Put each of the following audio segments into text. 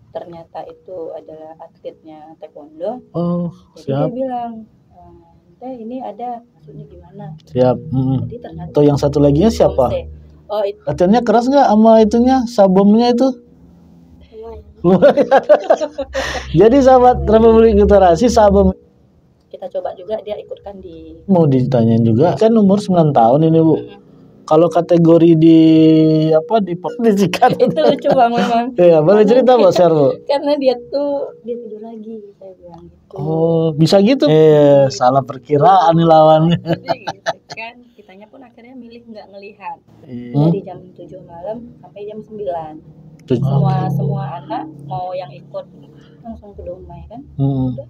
ternyata itu adalah atletnya taekwondo. Oh, Jadi siap. dia bilang, Teh ini ada, maksudnya gimana? Siap. Jadi ternyata Atau yang satu laginya siapa? Komse. Oh itu. Latihannya keras nggak sama itunya, sabomnya itu? Jadi sahabat Republik Literasi, sabom Kita coba juga dia ikutkan di. mau ditanyain juga, kan umur 9 tahun ini Bu. Kalau kategori di disikat Itu lucu banget Bang. Iya, boleh cerita Bu, share Bu. Karena dia tidur lagi, saya bilang gitu. Oh, bisa gitu. Salah perkiraan nih lawannya. Jadi gitu kan, kitanya pun akhirnya milih nggak ngelihat. Dari jam 7 malam sampai jam 9. Semua anak mau yang ikut langsung ke Domai kan. Udah.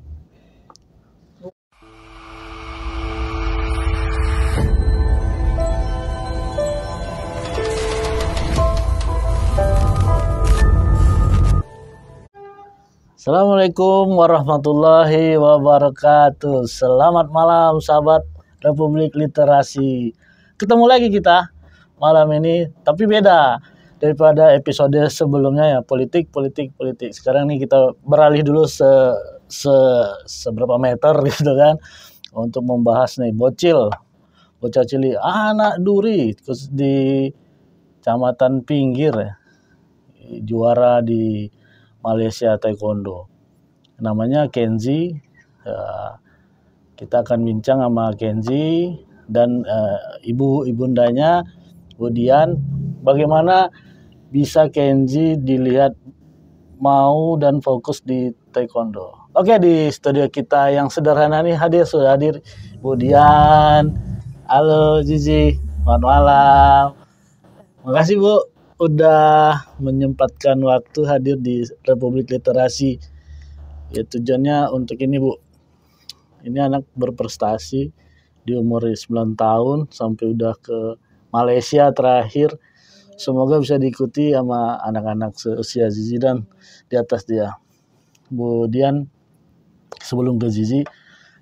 Assalamualaikum warahmatullahi wabarakatuh. Selamat malam sahabat Republik Literasi. Ketemu lagi kita malam ini, tapi beda daripada episode sebelumnya ya, politik. Sekarang nih kita beralih dulu seberapa meter gitu kan, untuk membahas nih bocah cilik anak duri di Kecamatan Pinggir ya, juara di Malaysia Taekwondo. Namanya Kenzi. Kita akan bincang sama Kenzi dan ibundanya Budian, bagaimana bisa Kenzi dilihat mau dan fokus di Taekwondo. Oke, di studio kita yang sederhana nih sudah hadir Budian. Halo Zizi, selamat malam. Makasih Bu udah menyempatkan waktu hadir di Republik Literasi. Ya tujuannya untuk ini Bu. Ini anak berprestasi di umur 9 tahun sampai udah ke Malaysia terakhir. Semoga bisa diikuti sama anak-anak seusia Zizi dan di atas dia. Kemudian sebelum ke Zizi,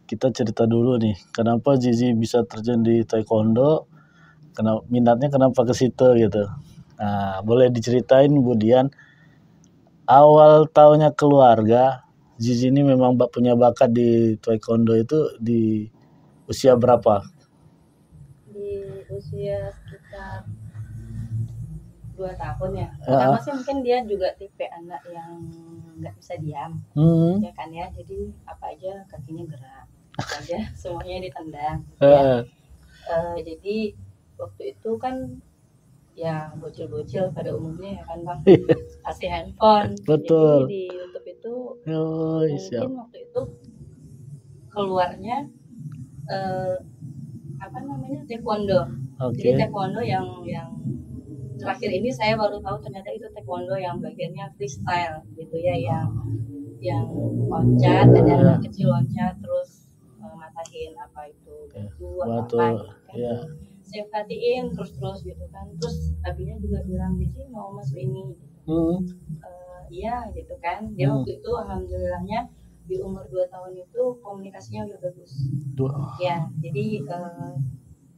kita cerita dulu nih, kenapa Zizi bisa terjun di Taekwondo, minatnya kenapa ke situ gitu. Nah, boleh diceritain Budian, awal tahunnya keluarga, Zizi ini memang punya bakat di Taekwondo itu di usia berapa? Di usia sekitar 2 tahun ya. Pertama sih mungkin dia juga tipe anak yang nggak bisa diam, ya kan ya. Jadi apa aja kakinya gerak, apa aja semuanya ditendang. Ya. Jadi waktu itu kan ya bocil-bocil pada umumnya ya kan Bang, kasih handphone. Betul. Jadi di YouTube itu mungkin waktu itu keluarnya taekwondo. Jadi taekwondo yang terakhir ini saya baru tahu ternyata itu taekwondo yang bagiannya freestyle gitu ya, yang loncat, ada anak kecil loncat terus matahin apa itu batu atau apa gitu kan. Saya perhatiin terus gitu kan, terus abinya juga bilang Zizi mau masuk ini gitu. Iya gitu kan. Dia waktu itu alhamdulillahnya di umur 2 tahun itu komunikasinya udah bagus. Ya, jadi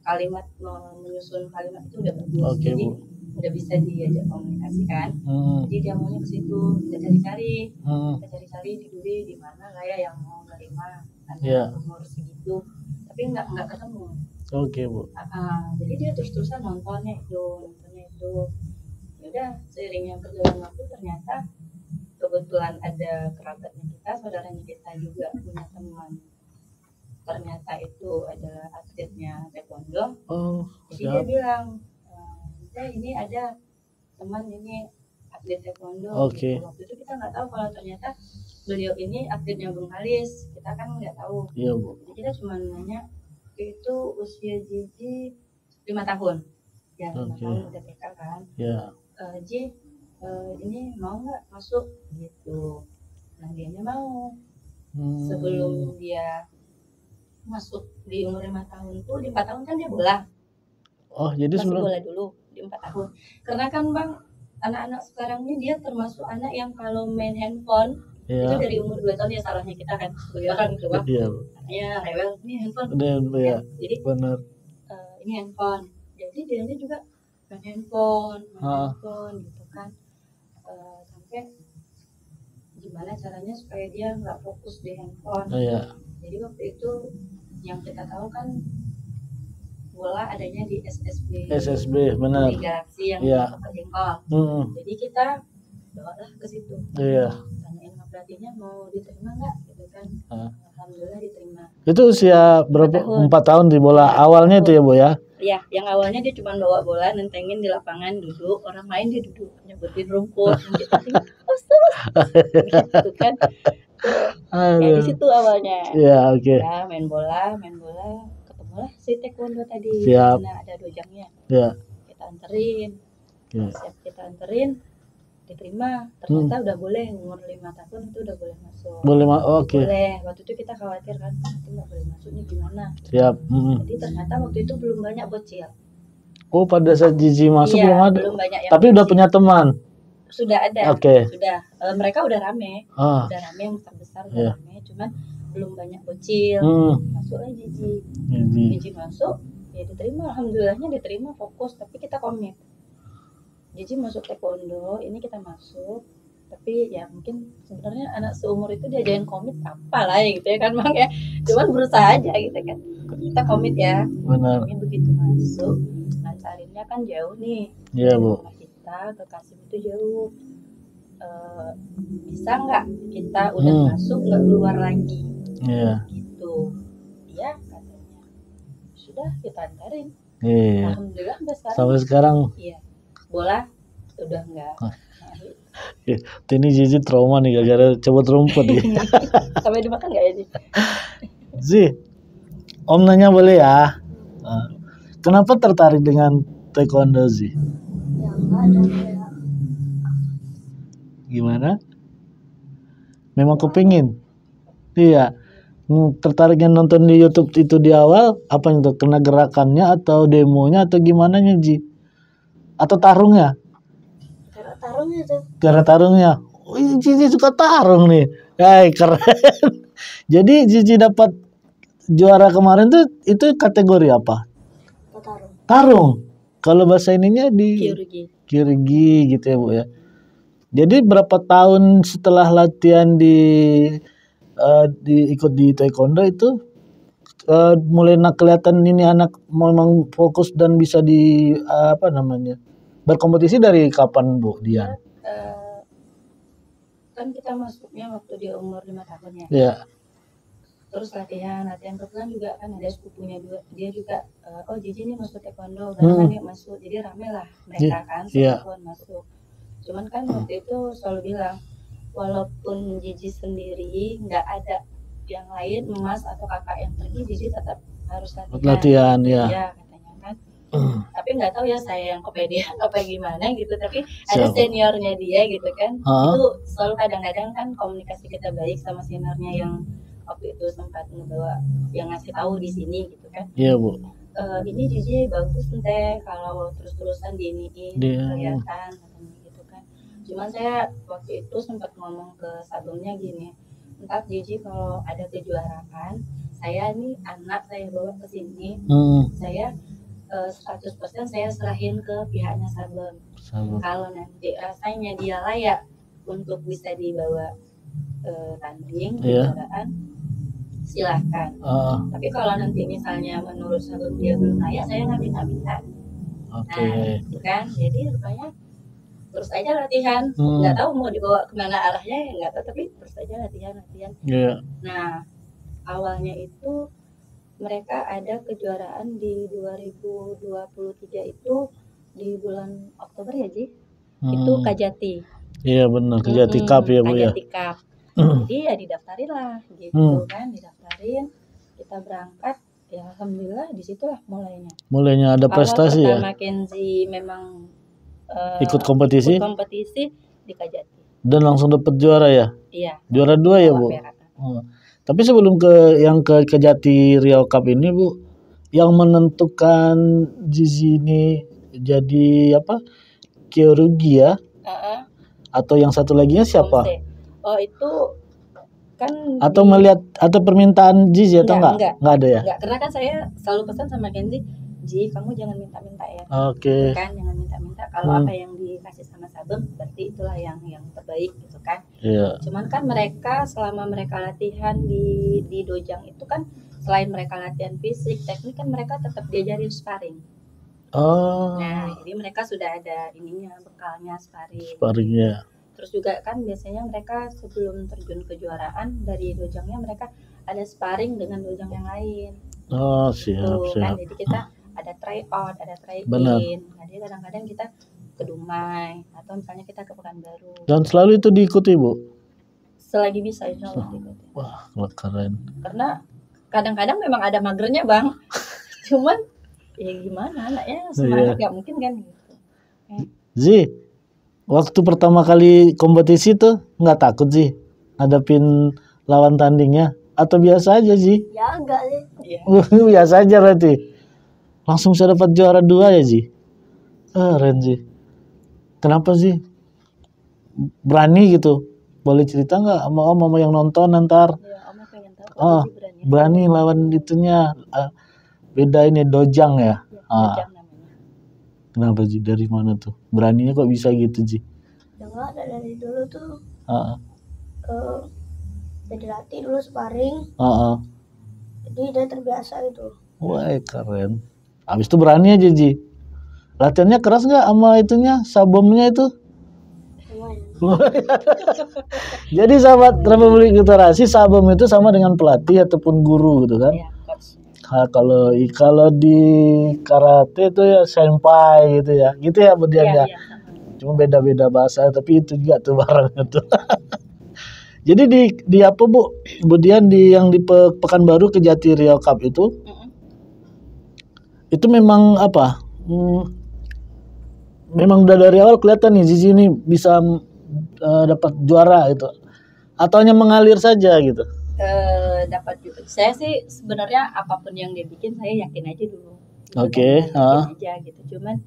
kalimat menyusun kalimat itu udah bagus. Jadi udah bisa diajak komunikasi kan. Jadi dia maunya ke situ, kita cari-cari di mana lah ya yang mau nerima anak umur segitu. Tapi nggak ketemu. Oke Bu. Jadi dia terus-terusan nontonnya itu. Ya udah, seiringnya berjalan waktu ternyata kebetulan ada kerabatnya kita, saudaranya kita juga punya teman. Ternyata itu adalah atletnya taekwondo. Jadi dia bilang, ini ada teman ini atlet taekwondo. Gitu. Waktu itu kita nggak tahu kalau ternyata beliau ini atletnya Bung Halis. Kita kan nggak tahu. Iya Bu. Jadi kita cuma nanya, itu usia Zizi 5 tahun. Ya 5 tahun udah TK kan. Iya. Ji, ini mau nggak masuk gitu. Nah dianya mau. Sebelum dia masuk di umur 5 tahun tuh, di 4 tahun kan dia bola. Jadi masih bola dulu di 4 tahun. Karena kan Bang, anak-anak sekarang ini dia termasuk anak yang kalau main handphone itu dari umur 2 tahun ya, salahnya kita kan sebagai orang gitu Bang. Katanya rewel, ini handphone. Ya. Jadi benar. Ini handphone. Jadi dia juga main handphone gitu kan. Sampai gimana caranya supaya dia nggak fokus di handphone. Iya. Jadi waktu itu yang kita tahu kan bola adanya di SSB benar. di Galaxy yang Iya. ke jengkol. Jadi kita bawalah ke situ. Iya. Tanyain sama pelatihnya mau diterima nggak gitu kan. Alhamdulillah diterima. Itu usia berapa? 4 tahun di bola awalnya itu ya Bu ya? Iya, yang awalnya dia cuma bawa bola, nentengin di lapangan, duduk, orang main dia duduk, nyebutin rumput, kita tinggal, gitu kan. Ya di situ awalnya. Iya, oke. Ya, main bola, ketemulah si taekwondo tadi. Siap. Nah, ada dojangnya. Iya. Kita anterin. Iya. Siap kita anterin, diterima. Ternyata udah boleh, umur 5 tahun itu udah boleh masuk. Boleh oke. Boleh. Waktu itu kita khawatir kan, nanti nggak boleh masuk nih gimana. Siap. Jadi ternyata waktu itu belum banyak bocil. Oh, pada saat Zizi masuk Iya, belum ada. belum banyak yang tapi udah punya teman. Sudah ada. Oke. Sudah. Mereka udah rame. Udah rame yang besar udah rame, cuman belum banyak bocil. Masuklah Zizi masuk, ya diterima, alhamdulillahnya diterima, fokus, tapi kita komit. Zizi masuk taekwondo, ini kita masuk, tapi ya mungkin sebenarnya anak seumur itu diajarin komit apa lah ya gitu ya kan Bang ya, cuman berusaha aja gitu kan, kita komit ya. Benar. Ini begitu masuk, ngacarinnya kan jauh nih. Iya Bu. Kita ke Kasim itu jauh. Bisa nggak kita udah masuk nggak keluar lagi? Iya. Gitu. Iya katanya. Sudah kita antarin. Iya. Alhamdulillah sampai sekarang. Iya. Bola udah enggak. Ini Zizi trauma nih gara-gara cabut rumput nih. Sampai dimakan nggak ya Zi? Zi, Om nanya boleh ya? Kenapa tertarik dengan taekwondo Zi? Ya ada ya. Gimana? Memang kepingin? Iya. Tertariknya nonton di YouTube itu di awal apa itu? Kena gerakannya atau demonya atau gimana nya Ji? Atau tarungnya? Karena tarungnya tuh. Karena tarungnya. Oh, Zizi suka tarung nih. Keren. Jadi Zizi dapat juara kemarin tuh itu kategori apa? Tarung. Kalau bahasa ininya di Kyurgi gitu ya Bu ya. Jadi berapa tahun setelah latihan ikut di taekwondo itu mulai kelihatan ini anak memang fokus dan bisa berkompetisi dari kapan Bu dia? Kan kita masuknya waktu dia umur 5 tahun ya. Iya. Terus latihan kebetulan juga kan ada sepupunya dia juga Zizi ini masuk taekwondo, kan dia masuk, jadi rame lah mereka kan sepupuan masuk. Cuman kan waktu itu selalu bilang walaupun Zizi sendiri nggak ada yang lain emas atau kakak yang pergi, Zizi tetap harus latihan ya katanya kan. Tapi nggak tahu ya saya yang kepedean apa gimana gitu, tapi ada seniornya dia gitu kan. Itu selalu kadang-kadang kan komunikasi kita baik sama seniornya yang waktu itu sempat membawa yang ngasih tahu di sini gitu kan. Iya Bu. Ini Zizi bagus nih kalau terus-terusan diiniin kelihatan katanya gitu kan. Cuman saya waktu itu sempat ngomong ke sabungnya gini, entar Zizi kalau ada kejuaraan, saya nih anak saya bawa ke sini, saya 100% saya serahin ke pihaknya Sabun. Kalau nanti rasanya dia layak untuk bisa dibawa tanding kejuaraan, silahkan. Tapi kalau nanti misalnya menurut Sabun dia belum layak, saya nggak minta. Nah, itu kan. Jadi rupanya terus aja latihan, nggak tahu mau dibawa kemana arahnya, nggak tahu, tapi terus aja latihan. Nah, awalnya itu mereka ada kejuaraan di 2023 itu di bulan Oktober ya Ji, itu Kajati. Iya benar, Kajati Cup ya Bu ya. Kajati Cup. Jadi ya didaftarin lah gitu kan, didaftarin, kita berangkat, ya alhamdulillah disitulah mulainya ada prestasi ya. Pertama Kenzi memang ikut kompetisi di Kajati dan langsung dapat juara ya. Iya, juara 2 ya Bu. Tapi sebelum ke Kajati Riau Cup ini Bu, yang menentukan Zizi ini jadi Kyurgi ya? Atau yang satu laginya siapa? Oh itu kan atau melihat atau permintaan Zizi atau enggak ada ya? Enggak, karena kan saya selalu pesan sama Kenzi, Ji, kamu jangan minta-minta ya. Oke. Kan jangan minta-minta, kalau apa yang dikasih sama Sabem berarti itulah yang terbaik gitu kan. Iya. Cuman kan mereka selama mereka latihan di dojang itu kan, selain mereka latihan fisik, teknik kan mereka tetap diajarin sparring. Nah, jadi mereka sudah ada ininya, bekalnya sparring. Sparringnya. Terus juga kan biasanya mereka sebelum terjun ke kejuaraan dari dojangnya mereka ada sparring dengan dojang yang lain. Oh, siap. Kan jadi kita ada try out, ada try in. Nah, jadi kadang-kadang kita ke Dumai atau misalnya kita ke Pekanbaru. Dan selalu itu diikuti, Bu? Selagi bisa insya Allah diikuti. Wah, keren. Karena kadang-kadang memang ada magernya, Bang. Cuman ya gimana, anaknya semangat nggak mungkin kan gitu. Zi, waktu pertama kali kompetisi tuh nggak takut sih hadapin lawan tandingnya atau biasa aja sih? Ya enggak sih. Biasa aja berarti. Langsung saya dapat juara 2 ya Ji? Keren sih. Kenapa sih? Berani gitu. Boleh cerita nggak sama Om yang nonton ntar? Ya, Om pengen tahu. Berani lawan itunya. Beda ini dojang ya? Dojang namanya. Kenapa Ji? Dari mana tuh? Beraninya kok bisa gitu Ji? Ya nggak ada, dari dulu tuh dilatih dulu sparring. Jadi dia terbiasa gitu. Wah, keren. Habis itu berani aja Ji. Latihannya keras nggak sama itunya, sabomnya itu? Jadi sahabat Republik Literasi, sabom itu sama dengan pelatih ataupun guru gitu kan? Ya, kalau di karate itu ya senpai gitu ya berdianya. Ya. Cuma beda-beda bahasa, tapi itu juga tuh barang itu. Jadi di apa Bu? Kemudian yang di Pekanbaru Kejati Riau Cup itu memang apa? Memang udah dari awal kelihatan nih Zizi ini bisa dapat juara gitu. Atau hanya mengalir saja gitu? Dapat juga. Saya sih sebenarnya apapun yang dia bikin saya yakin aja dulu. Oke. Aja gitu. Cuman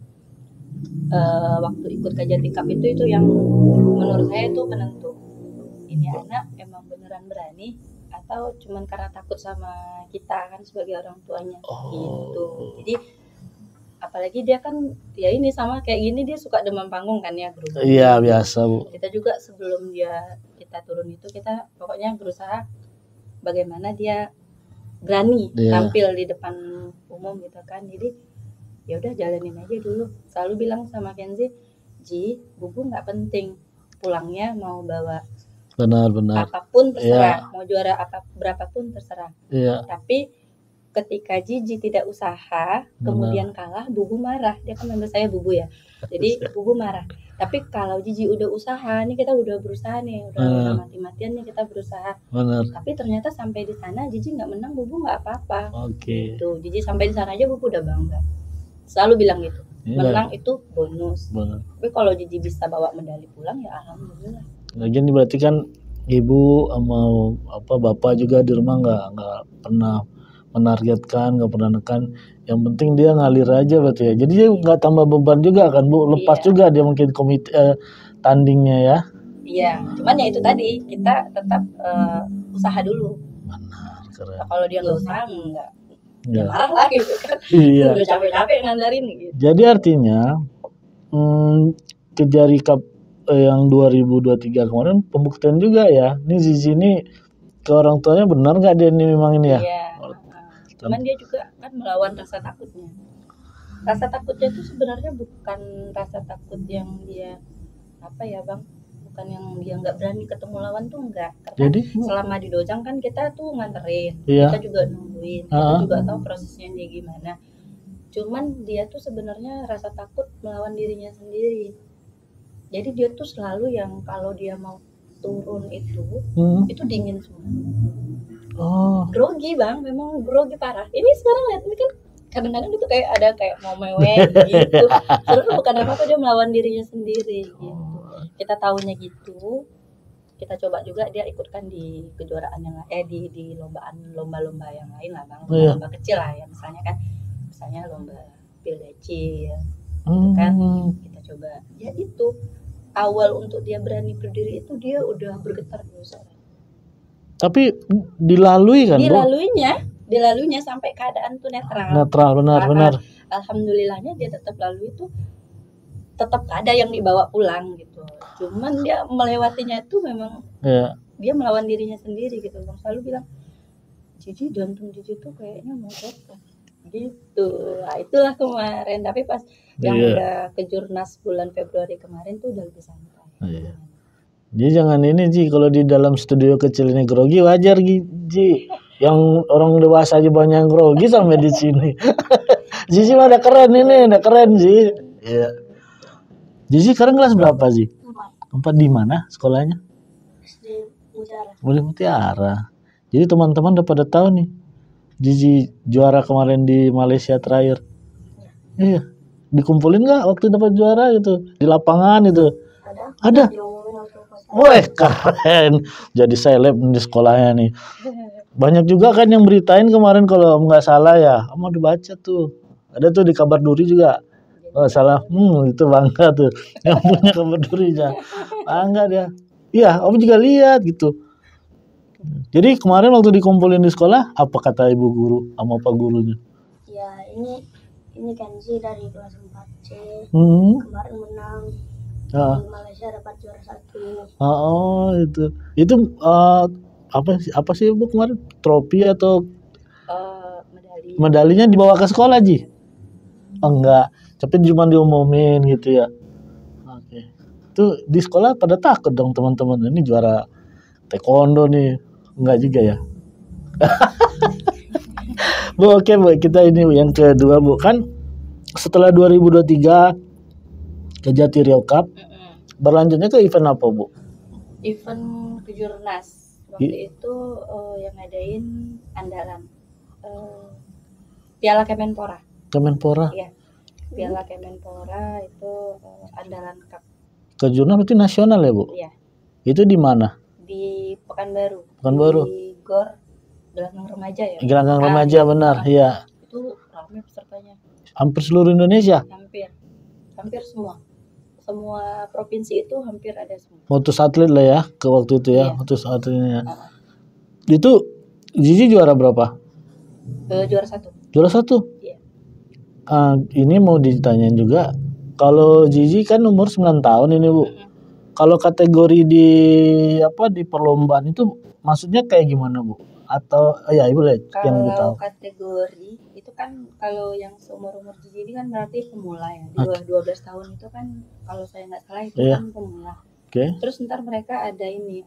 waktu ikut Kejati Cup itu yang menurut saya itu penentu. Ini anak emang beneran berani atau cuman karena takut sama kita kan sebagai orang tuanya gitu. Jadi apalagi dia kan ya ini sama kayak gini, dia suka demam panggung kan ya, bro. Iya, biasa Bu. Kita juga sebelum kita turun itu kita pokoknya berusaha bagaimana dia berani tampil di depan umum gitu kan. Jadi ya udah jalanin aja dulu. Selalu bilang sama Kenzi, Ji, bubu nggak penting, pulangnya mau bawa benar apapun terserah, mau juara berapapun terserah. Tapi ketika Jiji tidak usaha, kemudian kalah, bubu marah. Dia kan manggil saya bubu ya. Jadi bubu marah. Tapi kalau Jiji udah usaha, nih kita udah berusaha nih, udah mati-matian nih kita berusaha. Benar. Tapi ternyata sampai di sana Jiji nggak menang, bubu nggak apa-apa. Oke. Tuh, Jiji sampai di sana aja bubu udah bangga. Selalu bilang gitu. Menang itu bonus. Benar. Tapi kalau Jiji bisa bawa medali pulang ya alhamdulillah. Lagian berarti kan ibu sama bapak juga di rumah nggak pernah menargetkan, nggak pernah nekan. Yang penting dia ngalir aja berarti ya. Jadi dia nggak tambah beban juga kan Bu, lepas juga dia mungkin tandingnya ya. Iya, cuman ya itu tadi kita tetap usaha dulu. Benar, keren. Nah, kalau dia nggak usaha nggak marah lah gitu kan. Iya. Udah capek-capek ngandarin gitu. Jadi artinya Kejari Cup yang 2023 kemarin pembuktian juga ya. Ini Zizi ini ke orang tuanya benar nggak dia ini memang ini ya? Iya. Cuman dia juga kan melawan rasa takutnya. Rasa takutnya itu sebenarnya bukan rasa takut yang dia apa ya Bang? Bukan yang dia nggak berani ketemu lawan tuh enggak. Karena jadi selama di dojang kan kita tuh nganterin, kita juga nungguin, kita juga tahu prosesnya dia gimana. Cuman dia tuh sebenarnya rasa takut melawan dirinya sendiri. Jadi dia tuh selalu yang kalau dia mau turun itu dingin semua. Grogi Bang, memang grogi parah. Ini sekarang lihat ini kan kadang-kadang itu kayak mau mewek gitu. Terus bukan apa-apa, dia melawan dirinya sendiri gitu. Kita tahunya gitu. Kita coba juga dia ikutkan di kejuaraan yang di lomba-lomba yang lain lah Bang. Lomba kecil lah ya, misalnya lomba Pildacil. Gitu kan. Kita coba. Ya itu awal untuk dia berani berdiri itu dia udah bergetar dulu sekarang. Tapi dilalui kan? Dilaluinya sampai keadaan tuh netral. Netral, benar. alhamdulillahnya dia tetap lalu itu tetap ada yang dibawa pulang gitu. Cuman dia melewatinya itu memang dia melawan dirinya sendiri gitu. Bang selalu bilang, Cici jantung Cici tuh kayaknya mau copot gitu. Nah, itulah kemarin. Tapi pas yang udah ke Jurnas bulan Februari kemarin tuh udah lebih santai. Jadi jangan ini Ji, kalau di dalam studio kecil ini grogi wajar Ji. Yang orang dewasa aja banyak yang grogi sampai di sini. Ji mah udah keren ini, udah keren Ji. Iya. Ji sekarang kelas berapa Ji? 4 di mana sekolahnya? SD Mutiara. Mutiara. Jadi teman-teman udah pada tahu nih. Ji juara kemarin di Malaysia terakhir. Iya. Dikumpulin nggak waktu dapat juara gitu di lapangan itu? Ada. Wah keren. Jadi seleb di sekolahnya nih. Banyak juga kan yang beritain kemarin kalau nggak salah ya. Mau dibaca tuh. Ada tuh di kabar Duri juga. Kalau salah, itu bangga tuh. Yang punya kabar Duri ya. Bangga dia. Iya, Om juga lihat gitu. Jadi kemarin waktu dikumpulin di sekolah, apa kata ibu guru sama pak gurunya? Ya ini Kenzi dari kelas 4C. Kemarin menang. Di Malaysia dapat juara 1. Oh itu apa sih Bu kemarin? Trofi atau medali? Medalinya dibawa ke sekolah Ji? Oh, enggak, tapi cuma diumumin gitu ya. Oke. Itu di sekolah pada takut dong teman-teman, ini juara taekwondo nih. Enggak juga ya. Bu, oke Bu, kita ini yang kedua Bu, kan setelah 2023 ke Jati Riau Cup, berlanjutnya ke event apa Bu? Event Kejurnas. Waktu itu yang ngadain andalan Piala Kemenpora. Iya. Piala Kemenpora itu andalan cup. Kejurnas berarti nasional ya Bu? Iya. Itu di mana? Di Pekanbaru. Pekanbaru. Di GOR Gelanggang Remaja ya. Gelanggang Remaja benar, iya. Itu ramai pesertanya. Hampir seluruh Indonesia. Hampir semua provinsi itu hampir ada semua. Motus atlet lah ya ke waktu itu ya, motus atletnya. Itu Zizi juara berapa? Juara 1. Juara 1? Iya. Ini mau ditanyain juga, kalau Zizi kan umur 9 tahun ini Bu. Kalau kategori di perlombaan itu maksudnya kayak gimana Bu? Atau ya Ibu lihat yang Ibu tahu. Kalau kategori itu kan kalau yang seumur-umur Zizi ini kan berarti pemula ya. Di 12 tahun itu kan kalau saya nggak salah itu kan pemula. Terus ntar mereka ada ini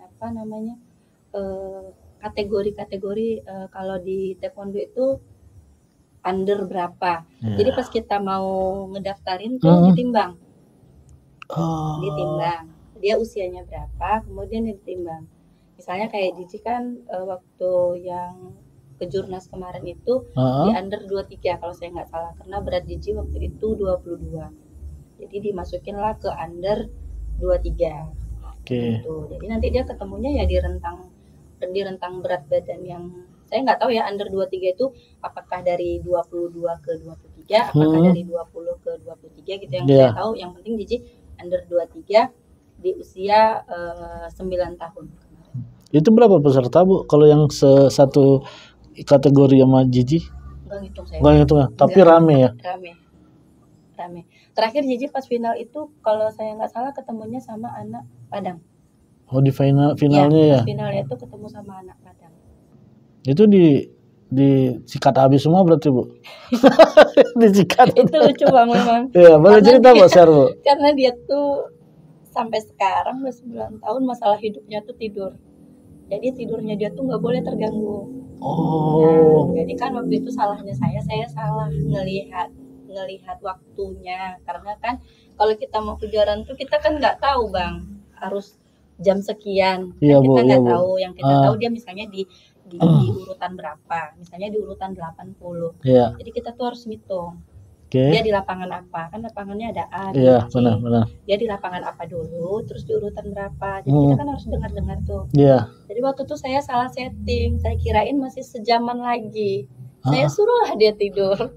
kategori-kategori kalau di taekwondo itu under berapa. Jadi pas kita mau ngedaftarin tuh ditimbang. Ditimbang. Dia usianya berapa, kemudian ditimbang. Misalnya kayak Cici kan waktu yang ke Jurnas kemarin itu di under 23 kalau saya nggak salah, karena berat Cici waktu itu 22. Jadi dimasukinlah ke under 23. Gitu. Jadi nanti dia ketemunya ya di rentang berat badan yang saya nggak tahu ya, under 23 itu apakah dari 22 ke 23, apakah dari 20 ke 23 gitu yang saya tahu. Yang penting Cici under 23 di usia 9 tahun. Itu berapa peserta Bu? Kalau yang satu kategori sama Cici? Enggak ngitung saya. Enggak ngitung ya, tapi rame ya? Rame. Terakhir Cici pas final itu kalau saya nggak salah ketemunya sama anak Padang. Oh di finalnya ya? Finalnya itu ketemu sama anak Padang. Itu disikat habis semua berarti Bu? Disikat. Itu lucu banget memang. Iya, boleh cerita Bu, share Bu. Karena dia tuh sampai sekarang udah 9 tahun masalah hidupnya tuh tidur. Jadi tidurnya dia tuh nggak boleh terganggu. Nah, jadi kan waktu itu salahnya saya salah ngelihat waktunya, karena kan kalau kita mau kejuaraan tuh kita kan nggak tahu Bang harus jam sekian. Iya, kita nggak Bu. tahu. Yang kita tahu dia misalnya di urutan berapa, misalnya di urutan 80. Iya. Jadi kita tuh harus ngitung. Dia di lapangan apa, kan lapangannya ada A, B, Iya, C. benar. Dia di lapangan apa dulu, terus di urutan berapa. Jadi kita kan harus dengar tuh. Iya. Jadi waktu itu saya salah setting, saya kirain masih sejaman lagi. Saya suruhlah dia tidur.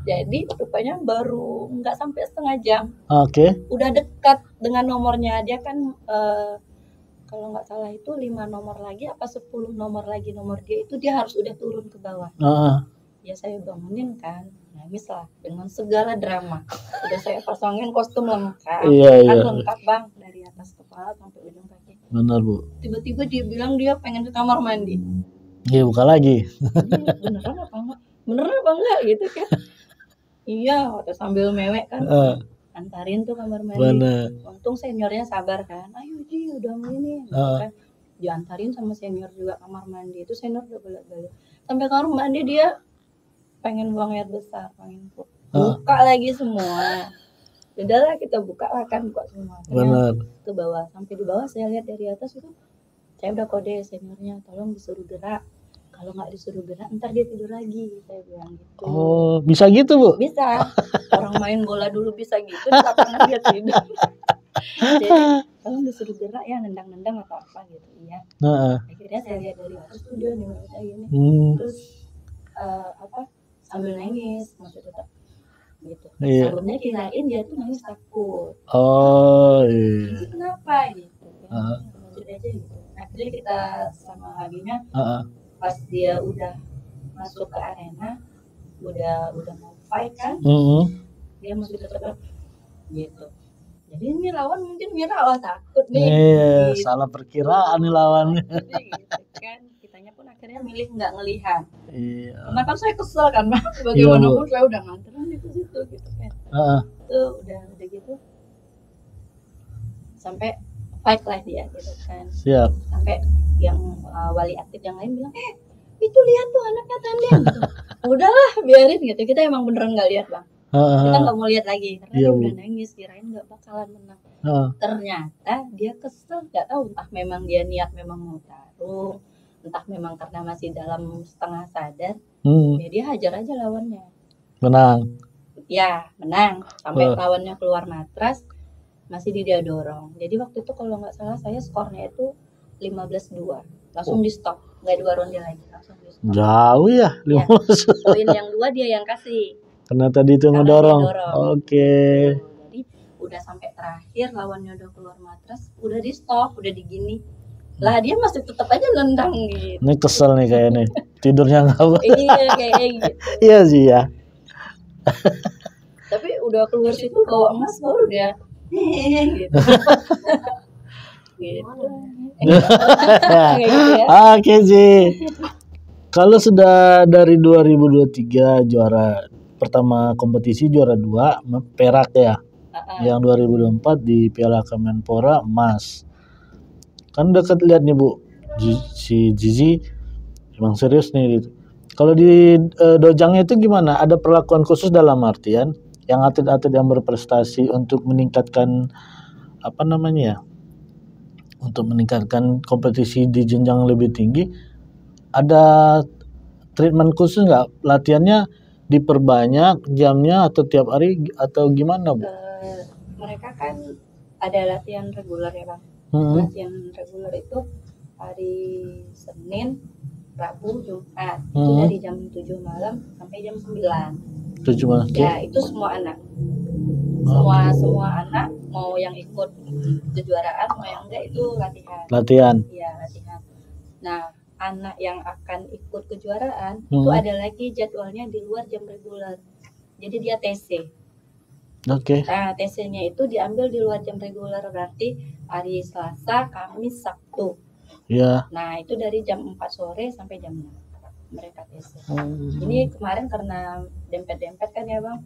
Jadi rupanya baru nggak sampai setengah jam. Udah dekat dengan nomornya. Dia kan kalau nggak salah itu 5 nomor lagi apa 10 nomor lagi nomor dia itu dia harus udah turun ke bawah. Ya saya bangunin kan, nangis lah dengan segala drama. Udah saya pasangin kostum lengkap, kan lengkap bang dari atas kepala sampai ujung kaki. Benar bu. Tiba-tiba dia bilang dia pengen ke kamar mandi. Iya buka lagi. Beneran apa enggak? Beneran apa enggak gitu kan? Iya, waktu sambil mewek kan, antarin tuh kamar mandi. Bener. Untung seniornya sabar kan, ayo Ji udah ini, gitu kan. Diantarin sama senior juga kamar mandi. Itu senior udah bolak-balik. Sampai kamar mandi dia pengen buang air besar, pengen buka lagi semua. Udahlah kita buka lah kan, buka semua. Benar. Ke bawah, sampai di bawah saya lihat dari atas itu, saya udah kode seniornya, tolong disuruh gerak. Kalau nggak disuruh gerak, ntar dia tidur lagi, saya bilang gitu. Oh, bisa gitu bu? Bisa. Orang main bola dulu bisa gitu, di lapangan dia tidur. Jadi, tolong disuruh gerak ya, nendang-nendang atau apa gitu, iya. Akhirnya saya lihat dari atas tuh dia nih kayak gini. Terus sambil nangis, masih tetap gitu. Sebelumnya kirain dia tuh nangis takut. Oh iya. Kenapa gitu? Lanjut aja gitu. Akhirnya kita sama abinya pas dia udah masuk ke arena, udah mau fight kan, dia masih tetap gitu. Jadi ini lawan mungkin Mira takut nih. Gitu. Salah perkiraan nih lawannya. Gitu kan. Kitanya pun akhirnya milih nggak ngelihat. Iya. Karena kan saya kesel kan, Bang. Bagaimanapun saya udah nganterin di situ gitu kan. Itu udah gitu. Sampai fight lah dia gitu kan. Siap. Sampai yang wali aktif yang lain bilang, itu lihat tuh anaknya tandem gitu. Udahlah biarin gitu. Kita emang beneran nggak lihat Bang. Kita nggak mau lihat lagi karena dia udah nangis, kirain nggak bakalan menang. Ternyata dia kesel, nggak tahu entah memang dia niat memang mau taruh, entah memang karena masih dalam setengah sadar, ya dia hajar aja lawannya. Menang. Ya menang sampai lawannya keluar matras, masih dia dorong. Jadi waktu itu kalau nggak salah saya skornya itu 15-2, langsung di stop, nggak 2 ronde lagi, langsung di stop. Jauh ya 15. Poin yang 2 dia yang kasih. Karena tadi itu ngedorong. Oke. Jadi udah sampai terakhir lawannya udah keluar matras, udah di stop, udah digini. Lah dia masih tetap aja nendang gitu. Ini kesel nih kayaknya. Tidurnya enggak apa. Iya kayak gitu. Iya sih ya. Tapi udah keluar situ bawa emas baru dia. Gitu. Gitu. Oke sih. Kalau sudah dari 2023 juara pertama kompetisi juara 2 perak ya. Yang 2024 di Piala Kemenpora emas. Kan dekat lihat nih Bu. Si Zizi emang serius nih gitu. Kalau di dojangnya itu gimana? Ada perlakuan khusus dalam artian yang atlet-atlet yang berprestasi untuk meningkatkan apa namanya ya? Untuk meningkatkan kompetisi di jenjang lebih tinggi, ada treatment khusus nggak? Latihannya diperbanyak jamnya atau tiap hari atau gimana Bu? Mereka kan ada latihan reguler ya Bang. Latihan reguler itu hari Senin, Rabu, Jumat. Itu dari jam 7 malam sampai jam 9. 7 malam. Ya itu semua anak. Semua anak mau yang ikut kejuaraan mau yang enggak itu latihan. Iya latihan. Nah anak yang akan ikut kejuaraan itu ada lagi jadwalnya di luar jam reguler. Jadi dia TC. Oke. Nah TC-nya itu diambil di luar jam reguler, berarti hari Selasa, Kamis, Sabtu. Iya. Nah itu dari jam 4 sore sampai jam 6 mereka TC. Ini kemarin karena dempet-dempet kan ya Bang.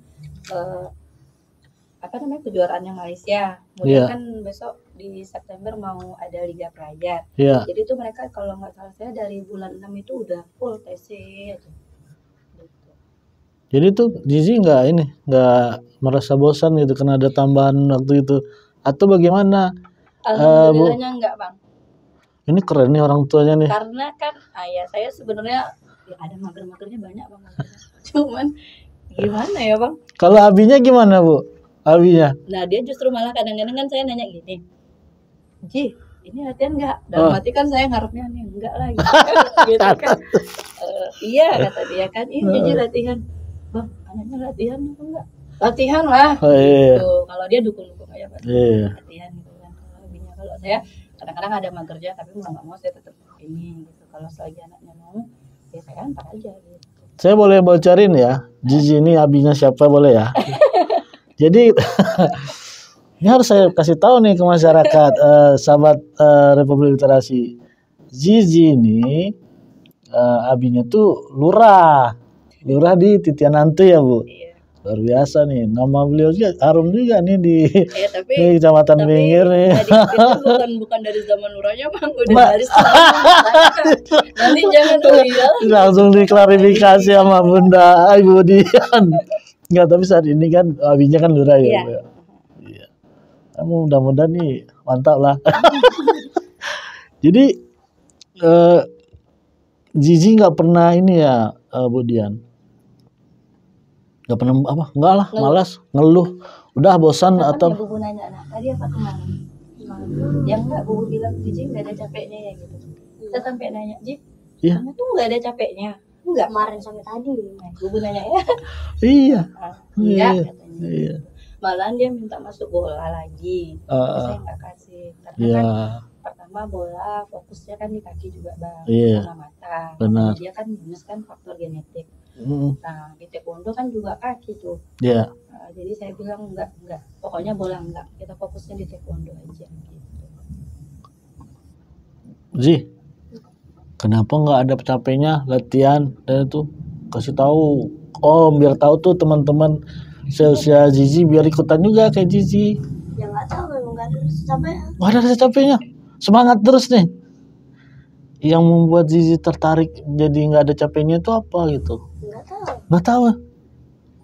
Kejuaraannya Malaysia. Kemudian kan besok di September mau ada Liga Pelajar. Jadi itu mereka kalau nggak salah saya dari bulan 6 itu udah full TC aja. Gitu. Jadi tuh Zizi nggak merasa bosan gitu karena ada tambahan waktu itu atau bagaimana? Alhamdulillahnya enggak Bang. Ini keren nih orang tuanya nih. Karena kan ayah saya sebenarnya ya ada mager-magernya banyak Bang. Cuman gimana ya Bang? Kalau abinya gimana Bu? Abinya? Nah dia justru malah kadang-kadang kan saya nanya gini, Ji ini latihan nggak? Dalam hati kan saya ngarepnya nih enggak lah gitu kan. Iya kata dia kan, ini Ji latihan. Bang anaknya latihan apa enggak? Latihan lah. Gitu. Kalau dia dukung-dukung aja Pak. Latihan gitu kan. Kalau saya kadang-kadang ada magernya tapi mau nggak mau saya tetap ini gitu. Kalau selagi anaknya mau ya saya antar aja gitu. Saya boleh bocorin ya, Zizi ini abinya siapa boleh ya? Jadi ini harus saya kasih tahu nih ke masyarakat, sahabat Republik Literasi. Zizi ini abinya tuh lurah di Titianantu ya Bu. Iya. Luar biasa nih, nama beliau juga harum juga nih di Tapi, di Kecamatan Pinggir nih. bukan dari zaman Nuranya, Bang, udah dari nanti jangan langsung diklarifikasi sama Bunda Ibu Dian. Enggak, tapi saat ini kan abinya kan lurah ya. Iya. Iya. Kamu mudah-mudahan nih mantap lah. Jadi Zizi nggak pernah ini ya Bu Dian. Nggak pernah apa? Enggak lah, malas, ngeluh. Udah bosan atau Bu nanya, nah tadi apa kemarin? Ya enggak, Bu bilang Zizi nggak ada capeknya ya gitu. Kita sampai nanya, Ji, kamu tuh nggak ada capeknya? Enggak, Kemarin sampai tadi. Bu nanya ya. Iya. Enggak, Iya. katanya. Iya. Malahan dia minta masuk bola lagi. Saya nggak kasih. Karena kan pertama bola fokusnya kan di kaki juga, Bang. Iya. Sama mata. Benar. Dia kan minus kan faktor genetik. Mm. Nah, di taekwondo kan juga kaki tuh. Iya. Nah, jadi saya bilang enggak. Pokoknya bola enggak. Kita fokusnya di taekwondo aja gitu. Zi, kenapa nggak ada capeknya latihan dan itu kasih tahu. Oh, biar tahu tuh teman-teman seusia Zizi biar ikutan juga kayak Zizi. Ya nggak tahu, memang nggak ada rasa capek. Nggak ada rasa capeknya, semangat terus nih. Yang membuat Zizi tertarik jadi nggak ada capeknya itu apa gitu? Nggak tahu.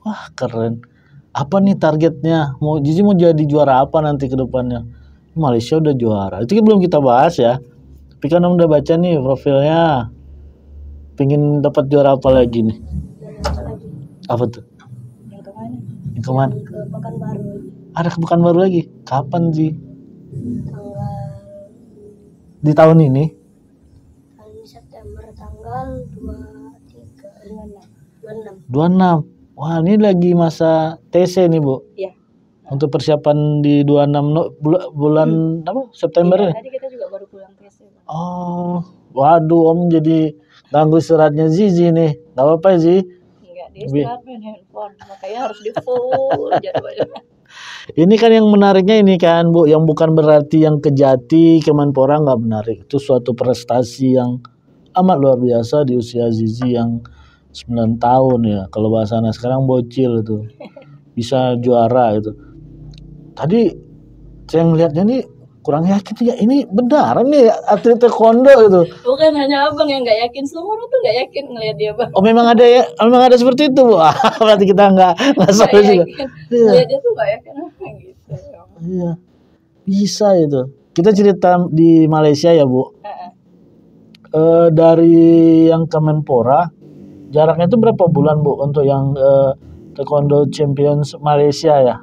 Wah, keren. Apa nih targetnya? Zizi mau jadi juara apa nanti ke depannya? Malaysia udah juara. Itu kan belum kita bahas ya. Tapi kan udah baca nih profilnya. Pengen dapat juara apa lagi nih? Apa tuh? Yang kemana? Ke Pekanbaru. Ada ke Pekanbaru lagi? Kapan sih? Di tahun ini? September tanggal 26. Wah, ini lagi masa TC nih, Bu. Iya. Untuk persiapan di 26 bulan apa? September ya? Tadi kita juga baru pulang TC. Oh, waduh, Om jadi ganggu istirahatnya Zizi nih. Gak apa-apa Zi. Enggak, dia istirahat main handphone. Makanya harus di full jadwalnya. Ini kan yang menariknya ini kan, Bu, yang bukan berarti yang Kejati, Kemenpora nggak menarik. Itu suatu prestasi yang amat luar biasa di usia Zizi yang 9 tahun ya. Kalau bahasanya sekarang bocil itu. Bisa juara gitu. Tadi saya ngelihatnya nih kurang yakin ya, ini beneran nih atlet taekwondo gitu. Bukan hanya Abang yang nggak yakin, semua orang tuh nggak yakin ngelihat dia, Bang. Oh, memang ada ya, memang ada seperti itu, Bu. Berarti kita nggak salah juga. Ngelihat dia tuh nggak yakin gitu. Iya, bisa itu. Kita cerita di Malaysia ya, Bu. Dari yang Kemenpora, jaraknya itu berapa bulan, Bu, untuk yang Taekwondo Champions Malaysia ya?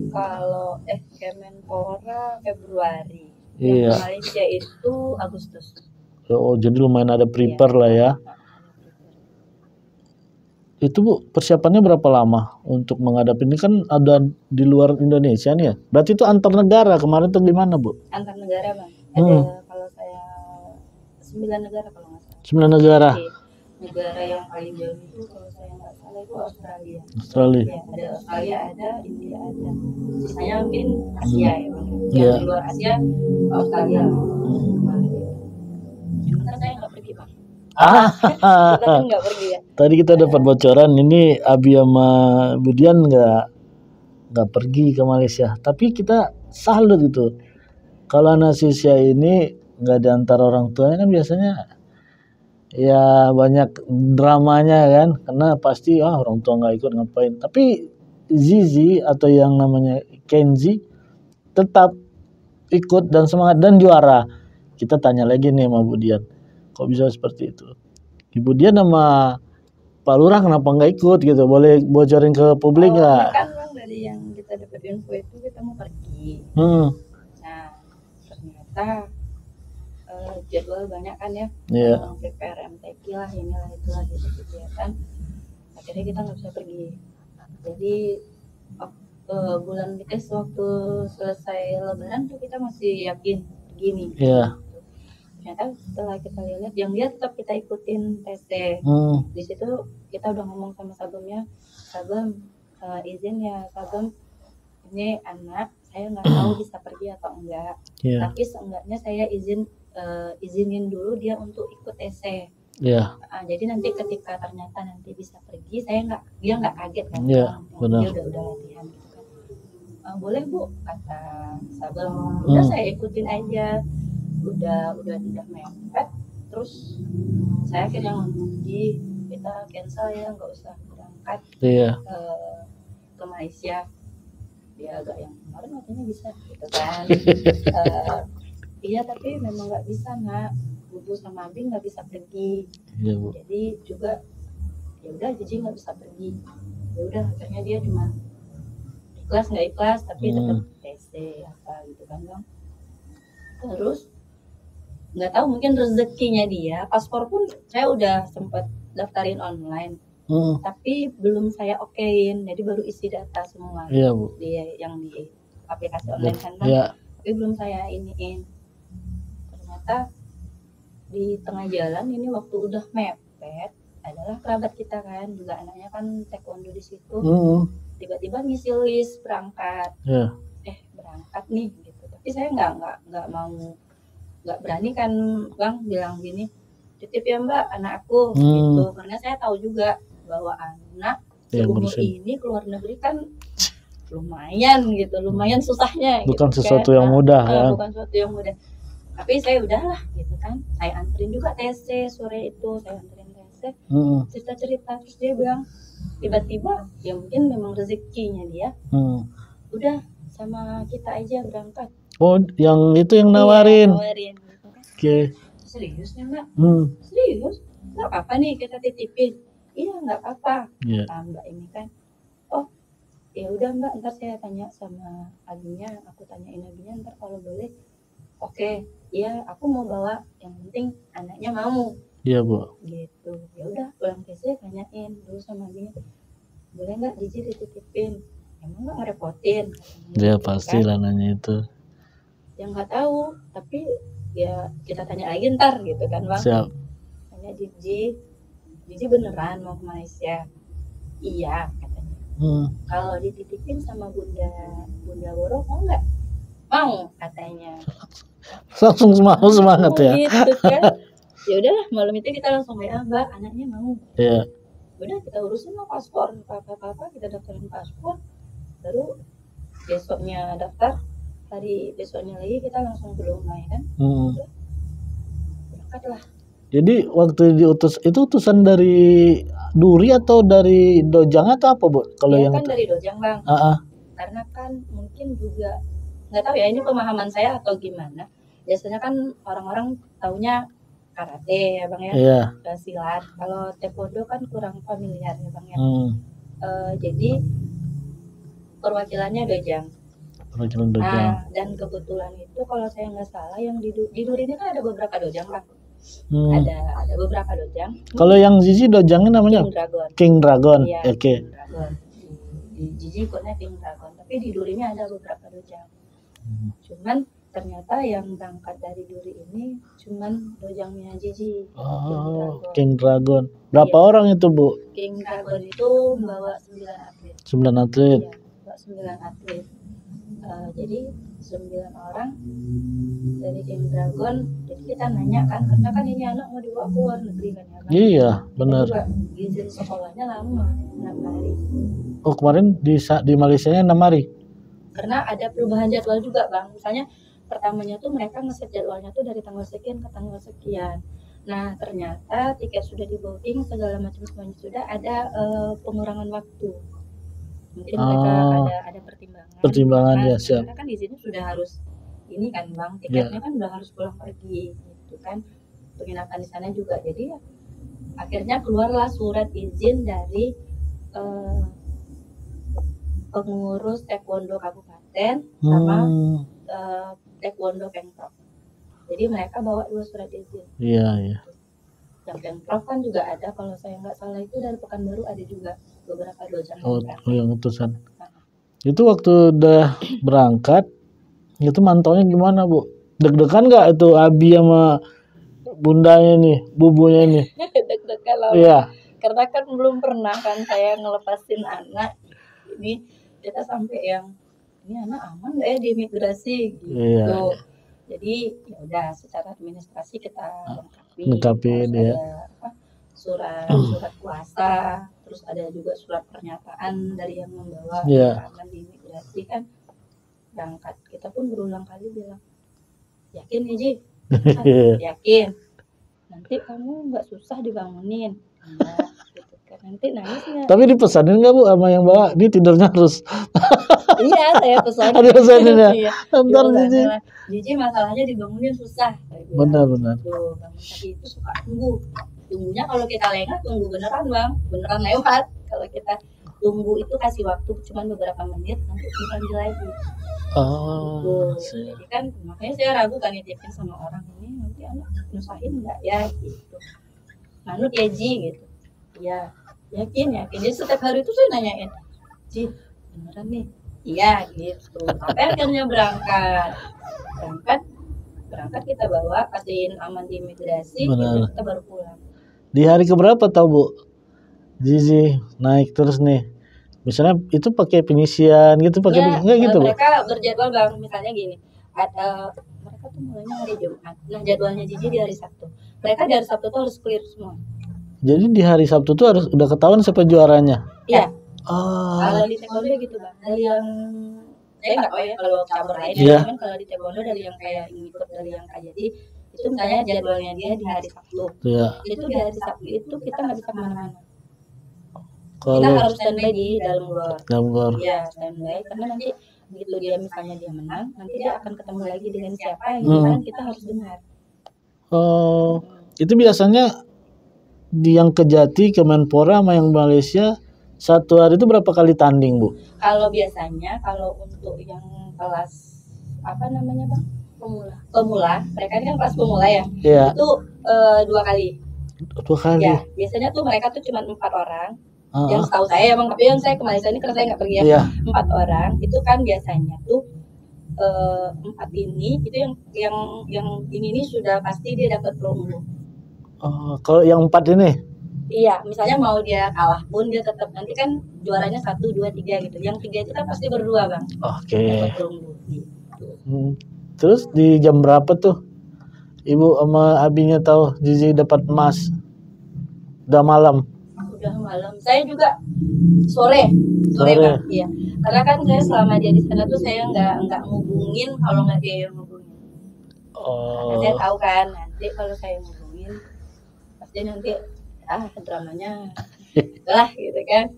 Kalau Kemenpora Februari. Iya. Yang Malaysia itu Agustus. Oh, jadi lumayan ada prepare lah ya. Itu Bu, persiapannya berapa lama untuk menghadapi ini kan ada di luar Indonesia nih ya? Berarti itu antar negara kemarin tuh gimana Bu? Antar negara Bang. Ada kalau saya 9 negara kalau nggak salah. 9 negara. Negara yang paling jauh itu kalau saya nggak salah itu Australia. Australia. Ya, ada Australia, ada India, ada. Sisanya mungkin Asia ya Bang. Yang Iya. di luar Asia Australia. Karena saya nggak pergi Bang. Kita kan nggak pergi ya. Tadi kita dapat bocoran ini Abi sama Budian nggak pergi ke Malaysia. Tapi kita salut gitu. Kalau anak sisya ini nggak diantar orang tuanya kan biasanya ya banyak dramanya kan, karena pasti orang tua nggak ikut ngapain. Tapi Zizi atau yang namanya Kenzi tetap ikut dan semangat dan juara. Kita tanya lagi nih sama Budian, kok bisa seperti itu? Ibu Dian sama Pak Lurah kenapa nggak ikut gitu? Boleh bocorin ke publik nggak? Kan Bang, dari yang kita dapat info itu kita mau pergi. Nah, ternyata jadwal banyak kan ya. Iya. Prepare MTQ lah, inilah itulah gitu ya kan. Akhirnya kita nggak bisa pergi. Jadi bulan waktu selesai Lebaran tuh kita masih yakin begini. Iya. Ternyata setelah kita lihat, yang dia tetap kita ikutin TC. Di situ kita udah ngomong sama Sabemnya, Sabem izin ya Sabem, ini anak saya nggak tahu bisa pergi atau enggak, tapi seenggaknya saya izinin dulu dia untuk ikut TC. Jadi nanti ketika ternyata nanti bisa pergi, dia nggak kaget kan, dia udah latihan gitu kan. Boleh Bu, kata Sabem. Udah saya ikutin aja, udah mepet. Terus saya akhirnya ngomong, kita cancel ya, nggak usah berangkat ke Malaysia. Dia agak yang kemarin katanya bisa gitu kan. Iya tapi memang nggak bisa nak, Bubu sama Abi nggak bisa pergi. Jadi juga ya udah Cici nggak bisa pergi. Ya udah akhirnya dia cuma ikhlas nggak ikhlas tapi tetap TC apa gitu kan bang. Terus nggak tahu mungkin rezekinya dia, paspor pun saya udah sempat daftarin online. Tapi belum saya okein, jadi baru isi data semua. Bu. Yang di aplikasi online kan bang. Tapi belum saya iniin. Ternyata di tengah jalan ini waktu udah mepet, adalah kerabat kita kan, juga anaknya kan taekwondo di situ. Tiba-tiba ngisi list berangkat. Berangkat nih gitu. Tapi saya nggak berani kan bang bilang gini, titip ya mbak anak aku gitu, karena saya tahu juga bahwa anak seumur ini keluar negeri kan lumayan susahnya. Bukan gitu, sesuatu yang mudah ya. Bukan sesuatu yang mudah. Tapi saya udahlah gitu kan, saya anterin juga TC sore itu, saya anterin TC, cerita terus dia bilang tiba-tiba ya mungkin memang rezekinya dia, udah sama kita aja berangkat. Yang itu yang nawarin. Gitu kan. Serius nih mbak? Serius? Nggak apa-apa nih kita titipin. Iya nggak apa-apa. Mbak ini kan, ya udah mbak, ntar saya tanya sama abinya, aku tanyain abinya ntar kalau boleh. Oke, iya aku mau bawa, yang penting anaknya mau. Iya Bu. Gitu. Ya udah pulang TC tanyain dulu sama abinya, boleh nggak Cici dititipin? Emang nggak ngerepotin? Dia pasti lah nanya itu. Ya nggak tahu, tapi ya kita tanya lagi ntar gitu kan bang. Siap. Tanya Cici beneran mau ke Malaysia? Iya katanya. Kalau dititipin sama Bunda Woro mau nggak? Mau katanya. Langsung semangat ya. Gitu kan. Ya udahlah malam itu kita langsung mbak anaknya mau. Iya. Udah kita urusin lah paspor apa kita daftarin paspor, baru besoknya daftar, hari besoknya lagi kita langsung ke Dumai kan. Berangkat lah. Jadi waktu diutus itu utusan dari Duri atau dari Dojang atau apa Bu? Kalau yang kan dari Dojang bang. Karena kan mungkin juga nggak tahu ya ini pemahaman saya atau gimana. Biasanya kan orang-orang taunya karate ya bang ya, silat. Kalau taekwondo kan kurang familiar ya bang ya. Jadi perwakilannya Dojang. Dan kebetulan itu kalau saya nggak salah yang di Duri ini kan ada beberapa Dojang bang. Ada beberapa Dojang. Kalau yang Cici Dojangnya namanya King Dragon. Iya, King Dragon. Di Cici ikutnya King Dragon. Tapi di Duri ini ada beberapa Dojang. Cuman ternyata yang berangkat dari Duri ini cuman Dojangnya Cici. King Dragon. Berapa orang itu Bu? King Dragon itu membawa 9 atlet. 9 atlet. Iya, membawa 9 atlet. Jadi 9 orang dari King Dragon. Jadi kita nanya kan, karena kan ini anak mau dibawa ke luar negeri kan ya. Iya, benar. Izin sekolahnya lama, 6 hari. Kemarin di Malaysianya 6 hari. Karena ada perubahan jadwal juga bang. Misalnya pertamanya tuh mereka ngeset jadwalnya tuh dari tanggal sekian ke tanggal sekian. Nah ternyata tiket sudah di booking segala macam semuanya sudah, ada pengurangan waktu. Mungkin mereka ada pertimbangan ya, siap. Karena kan di sini sudah harus ini kan bang, tiketnya kan udah harus pulang pergi gitu kan, penginapan di sana juga. Jadi ya, akhirnya keluarlah surat izin dari pengurus taekwondo kabupaten sama taekwondo Pemprov. Jadi mereka bawa 2 surat izin. Iya. Yang Pemprov kan juga ada, kalau saya nggak salah itu dari Pekanbaru ada juga beberapa Dojang. Yang utusan. Itu waktu udah berangkat, itu mantaunya gimana Bu? Deg-degan nggak itu Abi sama bundanya nih, bubunya nih. Deg-degan lah. Iya. Karena kan belum pernah kan saya ngelepasin anak. Ini kita sampai yang ini anak aman nggak ya di imigrasi gitu. Iya. Jadi ya udah secara administrasi kita lengkapin ya. Surat kuasa, terus ada juga surat pernyataan dari yang membawa aman di imigrasi kan. Berangkat kita pun berulang kali bilang, yakin ya Ji? Yakin. Nanti kamu nggak susah dibangunin. Nah, gitu kan. Nanti nangis nggak? Tapi dipesanin nggak Bu sama yang bawa? Ini tidurnya harus. Iya, saya pesan. Ada pesanin ya. Iya. Ntar Jiji masalahnya dibangunin susah. Benar. Tuh, bangun pagi itu suka tunggunya kalau kita lengah tunggu beneran Bang, beneran lewat. Kalau kita tunggu itu kasih waktu cuma beberapa menit nanti dipanggil lagi. Jadi kan makanya saya ragu kan nitipin sama orang ini nanti anak nyusahin nggak ya gitu. Manut ya Ji gitu. Ya yakin. Jadi setiap hari itu saya nanyain, Ji beneran nih? Iya gitu. Sampai akhirnya berangkat kita bawa kasihin aman di imigrasi, gitu, kita baru pulang. Di hari keberapa tahu Bu? Zizi naik terus nih. Misalnya itu pakai penyisian gitu, pakai enggak gitu Bu? Mereka berjadwal Bang, misalnya gini. Mereka tuh mulainya hari Jumat. Nah, jadwalnya Zizi di hari Sabtu. Mereka di hari Sabtu tuh harus clear semua. Jadi di hari Sabtu tuh harus udah ketahuan siapa juaranya? Iya. Kalau di taekwondo gitu Bang. Dari yang saya nggak tahu ya kalau cabur lain, cuman kalau di taekwondo dari yang kayak ikut dari yang kayak jadi itu misalnya jadwalnya dia di hari Sabtu. Itu di hari Sabtu itu kita nggak bisa kemana-mana. Kita harus standby di dalam gor. Iya, standby karena nanti begitu dia misalnya dia menang, nanti dia akan ketemu lagi dengan siapa yang kita harus dengar. Itu biasanya di yang Kejati, Kemenpora sama yang Malaysia satu hari itu berapa kali tanding Bu? Kalau biasanya kalau untuk yang kelas apa namanya Bang? Pemula, mereka ini kan kelas pemula ya. Iya. Itu 2 kali. 2 kali. Ya, biasanya tuh mereka tuh cuma 4 orang. Yang setahu saya ya Bang, tapi yang saya ke Malaysia ini karena saya nggak pergi ya. 4 orang itu kan biasanya tuh 4 ini itu yang ini sudah pasti dia dapat promo. Kalau yang 4 ini? Iya, misalnya mau dia kalah pun dia tetap nanti kan juaranya 1, 2, 3 gitu. Yang 3 itu kan pasti berdua Bang. Oke. Terus di jam berapa tuh Ibu sama Abinya tahu Zizi dapat emas? Udah malam. Saya juga sore Bang. Iya. Karena kan saya selama dia di sana tuh saya nggak ngubungin kalau nggak dia yang ngubungin. Karena saya tahu kan nanti kalau saya ngubungin pasti nanti dramanya lah gitu kan.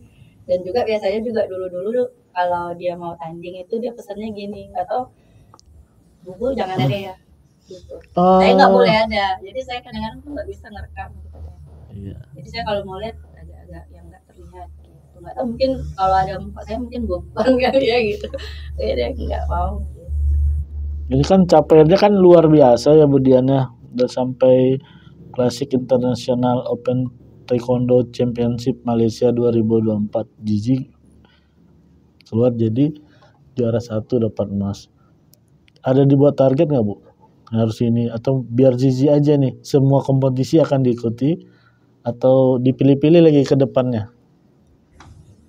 Dan juga biasanya juga dulu kalau dia mau tanding itu dia pesannya gini, nggak tahu bubu jangan ada ya gitu. Saya nggak boleh ada, jadi saya kadang-kadang tuh nggak bisa ngerekam gitu. Iya. Jadi saya kalau mau lihat agak yang nggak terlihat gitu. Nggak tahu mungkin kalau ada muka saya mungkin boban kali ya gitu. Saya dia nggak mau. Gitu. Ini kan capaiannya kan luar biasa ya Bu Diana, udah sampai Klasik International Open Taekwondo Championship Malaysia 2024. Zizi keluar jadi juara 1 dapat emas. Ada dibuat target nggak Bu? Harus ini atau biar Zizi aja nih semua kompetisi akan diikuti atau dipilih-pilih lagi ke depannya?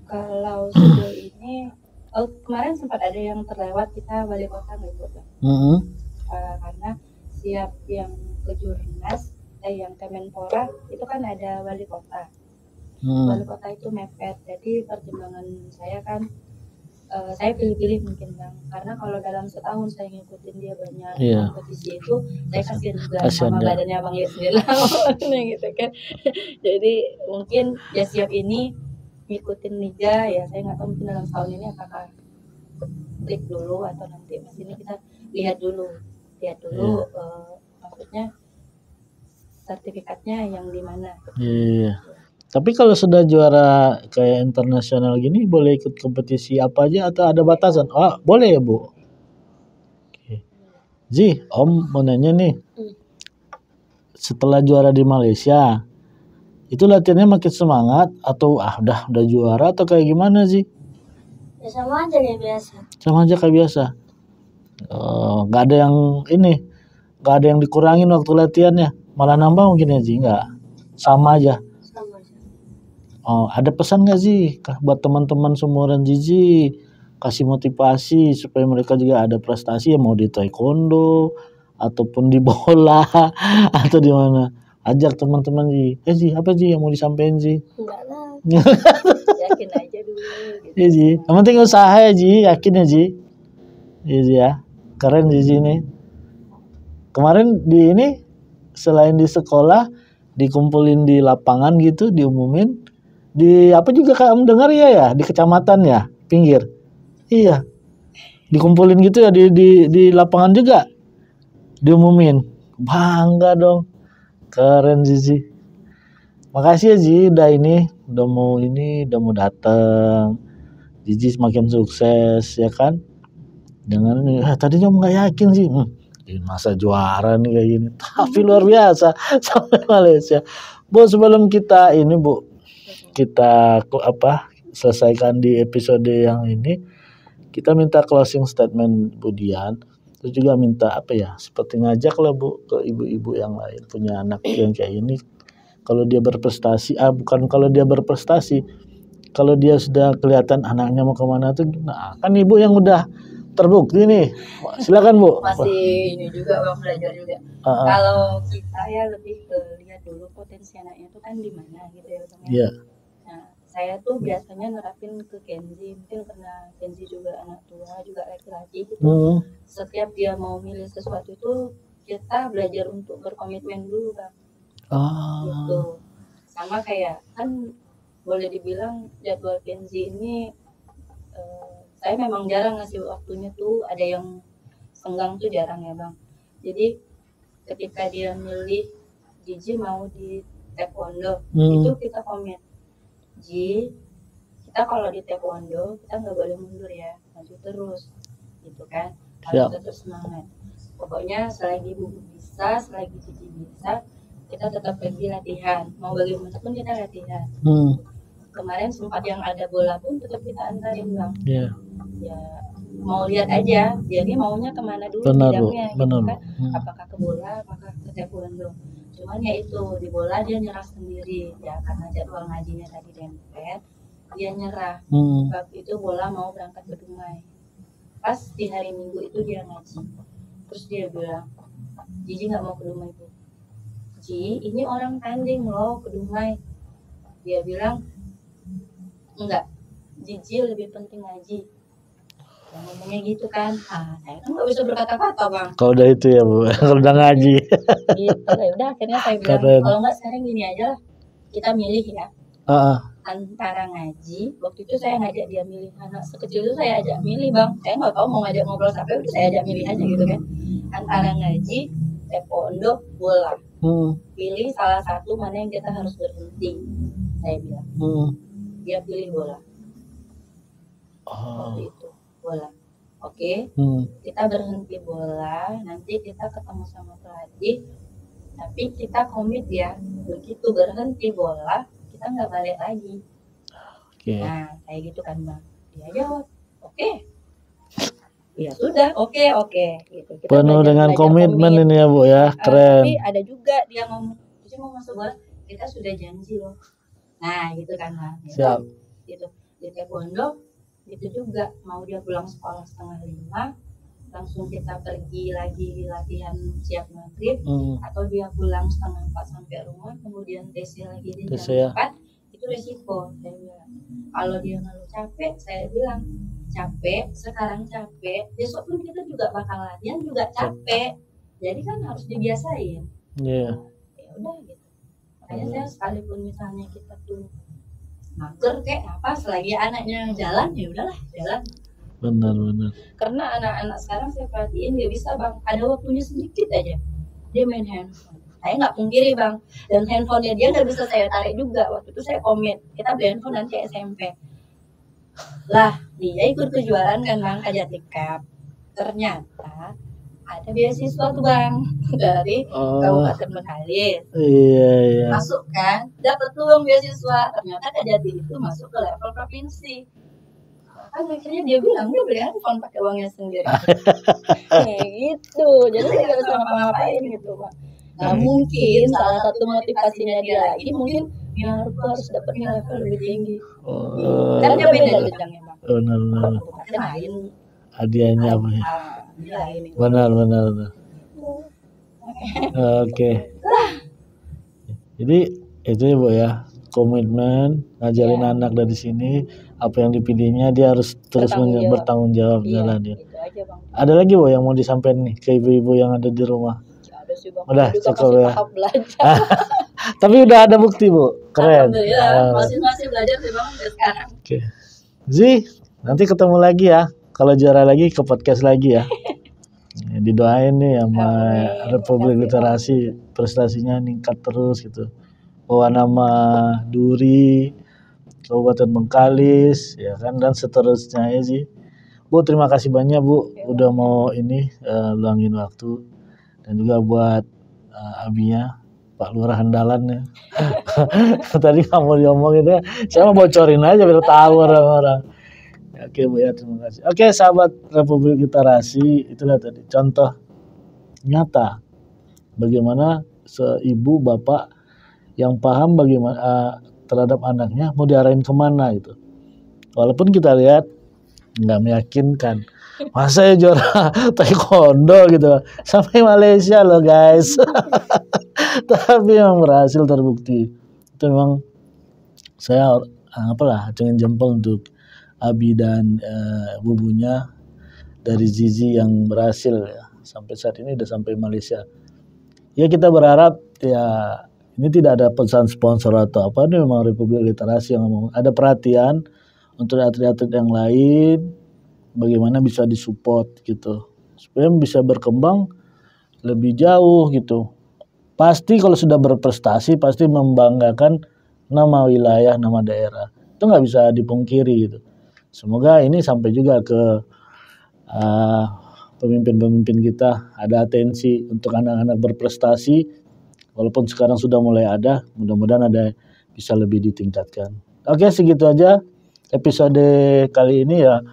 Kalau sejauh ini kemarin sempat ada yang terlewat kita wali kota nggak ikut karena siap yang ke Jurnas yang Kemenpora itu kan ada wali kota. Wali kota itu mepet, jadi pertimbangan saya kan saya pilih-pilih mungkin Bang, karena kalau dalam setahun saya ngikutin dia banyak kompetisi itu saya kasihan juga sama badannya Bang Yesmila gitu kan. Jadi mungkin ya siap ini ngikutin liga ya, saya nggak tahu mungkin dalam setahun ini apakah klik dulu atau nanti mas ini kita lihat dulu maksudnya sertifikatnya yang di mana. Tapi kalau sudah juara kayak internasional gini boleh ikut kompetisi apa aja atau ada batasan? Boleh ya Bu? Zi, Om mau nanya nih. Setelah juara di Malaysia, itu latihannya makin semangat atau udah juara atau kayak gimana sih? Ya sama aja kayak biasa. Sama aja kayak biasa. Nggak ada yang dikurangin waktu latihannya. Malah nambah mungkin ya Ji? Enggak, sama aja. Sama aja. Oh, ada pesan nggak sih buat teman-teman seumuran Zizi? Kasih motivasi supaya mereka juga ada prestasi ya, mau di taekwondo ataupun di bola atau di mana. Ajak teman-teman Ji. Ji, apa Ji yang mau disampaikan Ji? Enggak lah. Yakin aja dulu gitu. Iya Ji. Yang penting usaha ya Ji, yakin ya Ji. Iya Ji ya. Keren Zizi nih. Kemarin di ini selain di sekolah dikumpulin di lapangan gitu, diumumin di apa juga kamu dengar ya di kecamatan ya pinggir. Iya. Dikumpulin gitu ya di lapangan juga. Diumumin. Bangga dong. Keren Zizi. Makasih ya Ji udah mau datang. Zizi semakin sukses ya kan. Dengan tadinya nggak yakin sih. Masa juara nih kayak gini, tapi luar biasa sampai Malaysia. Bu, sebelum kita selesaikan di episode yang ini, kita minta closing statement Bu Dian, terus juga minta seperti ngajak lah Bu ke ibu-ibu yang lain punya anak yang kayak ini, kalau dia berprestasi, kalau dia sudah kelihatan anaknya mau kemana tuh, nah kan ibu yang udah terbukti nih, silakan Bu. Masih ini juga Bang, belajar juga. Kalau kita ya lebih lihat dulu potensi anaknya itu kan di mana gitu ya Bang. Iya. Nah, saya tuh biasanya nerapin ke Kenzi, mungkin karena Kenzi juga anak tua, juga laki-laki gitu. Setiap dia mau milih sesuatu itu kita belajar untuk berkomitmen dulu Bang. Gitu. Sama kayak kan boleh dibilang jadwal Kenzi ini saya memang jarang ngasih waktunya tuh, ada yang senggang tuh jarang ya Bang. Jadi ketika dia milih Gigi mau di taekwondo, itu kita komit. Ji, kita kalau di taekwondo kita nggak boleh mundur ya, maju terus, gitu kan? Harus tetap semangat. Pokoknya selagi Ibu bisa, selagi Gigi bisa, kita tetap pergi latihan. Mau bagaimanapun kita latihan. Kemarin sempat yang ada bola pun tetap kita antarin Bang. Ya mau lihat aja jadi maunya kemana dulu bidangnya gitu kan, apakah ke bola apakah ke taekwondo. Cuman ya itu di bola dia nyerah sendiri ya, karena jadwal ngajinya tadi dempet, dia nyerah. Sebab itu bola mau berangkat ke Dumai, pas di hari Minggu itu dia ngaji, terus dia bilang, Gigi nggak mau ke Dumai Bu, Ji ini orang tanding loh ke Dumai. Dia bilang enggak, Gigi lebih penting ngaji. Yang ngomongnya gitu kan, saya kan nggak bisa berkata-kata Bang. Kalau udah itu ya Bu, kalau udah ngaji. Gitu, ya udah akhirnya saya bilang, kalau nggak sekarang gini aja, kita milih ya. Antara ngaji, waktu itu saya ngajak dia milih, anak sekecil itu saya ajak milih Bang. Saya nggak tahu mau ngajak ngobrol sampai udah saya ajak milih aja gitu kan. Antara ngaji, taekwondo, bola. Pilih salah satu mana yang kita harus berhenti. Saya bilang. Dia pilih bola. Waktu itu bola. Oke. Kita berhenti bola, nanti kita ketemu sama pelatih, tapi kita komit ya, begitu berhenti bola kita nggak balik lagi. Nah kayak gitu kan Bang. Dia jawab oke. Ya sudah, oke gitu. Kita penuh dengan komitmen ini ya Bu ya, keren. Tapi ada juga dia ngomong, mau masuk bola, kita sudah janji loh. Nah gitu kan Bang. Siap. Gitu. Di taekwondo itu juga, mau dia pulang sekolah 4:30 langsung kita pergi lagi latihan siap maghrib, atau dia pulang 3:30 sampai rumah kemudian TC lagi di jam 4, itu resiko. Saya bilang kalau dia ngeluh capek, saya bilang capek sekarang, capek besok pun kita juga bakal latihan juga capek, jadi kan harus dibiasain. Ya udah gitu. Makanya saya sekalipun misalnya kita tuh mager kayak apa, selagi anaknya jalan ya udahlah jalan. Benar. Karena anak-anak sekarang saya perhatiin dia bisa Bang, ada waktunya sedikit aja dia main handphone. Saya nggak pungkiri Bang, dan handphonenya dia nggak bisa saya tarik juga. Waktu itu saya komit, kita beli handphone nanti SMP. Lah dia ikut kejuaraan kan Bang, Kajati Cup. Ternyata ada beasiswa tuh Bang dari Kabupaten Bengkalis. Iya. Masuk kan, dapat tuh beasiswa. Ternyata Kajati itu masuk ke level provinsi. Kan akhirnya dia bilang dia beli handphone pakai uangnya sendiri. Kayak gitu. Jadi dia nggak bisa ngapa-ngapain gitu Pak. Nah, mungkin salah satu motivasinya dia lagi mungkin biar aku harus dapat level lebih tinggi. Kan dia beda jenjangnya, Bang. Benar. Kan lain. Hadiahnya apa ya? Benar. Oke. Jadi itu ya Bu ya, komitmen ngajarin anak dari sini, apa yang dipilihnya dia harus terus bertanggung jawab jalannya. Gitu aja, Bang. Ada lagi Bu yang mau disampaikan nih ke ibu-ibu yang ada di rumah? Ada sih, Bang. Udah cukup ya. Tapi udah ada bukti Bu, keren. Masih belajar sih Bang sekarang. Oke. Zi, nanti ketemu lagi ya. Kalau juara lagi ke podcast lagi ya. Didoain nih sama Republik Literasi, prestasinya meningkat terus gitu. Bawa nama Duri, Kabupaten Bengkalis, ya kan, dan seterusnya ya sih. Bu, terima kasih banyak Bu, udah mau ini luangin waktu, dan juga buat Abinya, Pak Lurah Handalan ya. Tadi kamu diomongin ya, saya mau bocorin aja biar tahu orang-orang. Oke Bu ya, terima kasih. Oke sahabat Republik Literasi, itulah tadi contoh nyata bagaimana seibu bapak yang paham bagaimana terhadap anaknya mau diarahin kemana gitu. Walaupun kita lihat nggak meyakinkan, masa ya juara taekwondo gitu sampai Malaysia loh guys. Tapi memang berhasil terbukti. Itu memang saya acungin jempol untuk Abi dan bubunya dari Zizi yang berhasil ya. Sampai saat ini udah sampai Malaysia. Ya kita berharap ya ini tidak ada pesan sponsor atau apa, ini memang Republik Literasi yang ngomong. Ada perhatian untuk atlet-atlet yang lain, bagaimana bisa disupport gitu. Supaya bisa berkembang lebih jauh gitu. Pasti kalau sudah berprestasi pasti membanggakan nama wilayah, nama daerah. Itu nggak bisa dipungkiri gitu. Semoga ini sampai juga ke pemimpin-pemimpin kita, ada atensi untuk anak-anak berprestasi. Walaupun sekarang sudah mulai ada, mudah-mudahan ada bisa lebih ditingkatkan. Oke, segitu aja episode kali ini ya.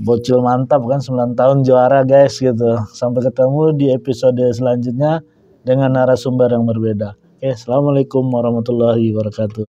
Bocil mantap kan, 9 tahun juara guys gitu. Sampai ketemu di episode selanjutnya dengan narasumber yang berbeda. Oke, assalamualaikum warahmatullahi wabarakatuh.